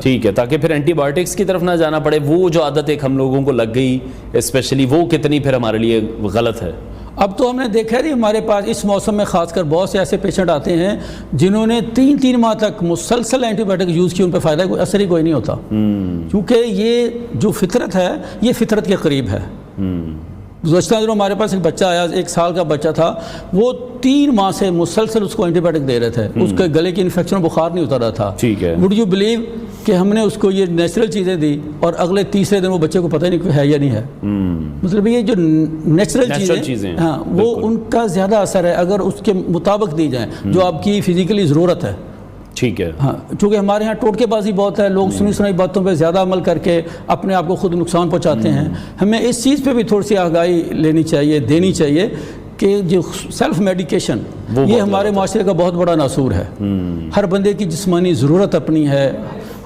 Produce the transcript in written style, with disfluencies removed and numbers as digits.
ٹھیک ہے، تاکہ پھر اینٹی بایوٹکس کی طرف نہ جانا پڑے. وہ جو عادت ایک ہم لوگوں کو لگ گئی اسپیشلی، وہ کتنی پھر ہمارے لیے غلط ہے؟ اب تو ہم نے دیکھا ہے ہمارے پاس اس موسم میں خاص کر بہت سے ایسے پیشنٹ آتے ہیں جنہوں نے 3 ماہ تک مسلسل اینٹی بایوٹک یوز کی، ان پہ فائدہ کوئی اثر ہی کوئی نہیں ہوتا، کیونکہ یہ جو فطرت ہے یہ فطرت کے قریب ہے. گزشتہ دنوں ہمارے پاس ایک بچہ آیا، 1 سال کا بچہ تھا، وہ 3 ماہ سے مسلسل اس کو اینٹی بایوٹک دے رہے تھے، اس کے گلے کی انفیکشن بخار نہیں اتر رہا تھا. ٹھیک ہے. وڈ یو بلیو کہ ہم نے اس کو یہ نیچرل چیزیں دی اور اگلے تیسرے دن وہ بچے کو پتہ ہی نہیں ہے یا نہیں ہے. مطلب یہ جو نیچرل چیزیں ہاں وہ ان کا زیادہ اثر ہے اگر اس کے مطابق دی جائیں جو آپ کی فزیکلی ضرورت ہے. ٹھیک ہے. ہاں، چونکہ ہمارے ہاں ٹوٹکے بازی بہت ہے، لوگ سنی سنائی باتوں پہ زیادہ عمل کر کے اپنے آپ کو خود نقصان پہنچاتے ہیں. ہمیں اس چیز پہ بھی تھوڑی سی آگاہی لینی چاہیے، دینی چاہیے کہ جو سیلف میڈیکیشن یہ ہمارے معاشرے کا بہت بڑا ناسور ہے. ہر بندے کی جسمانی ضرورت اپنی ہے.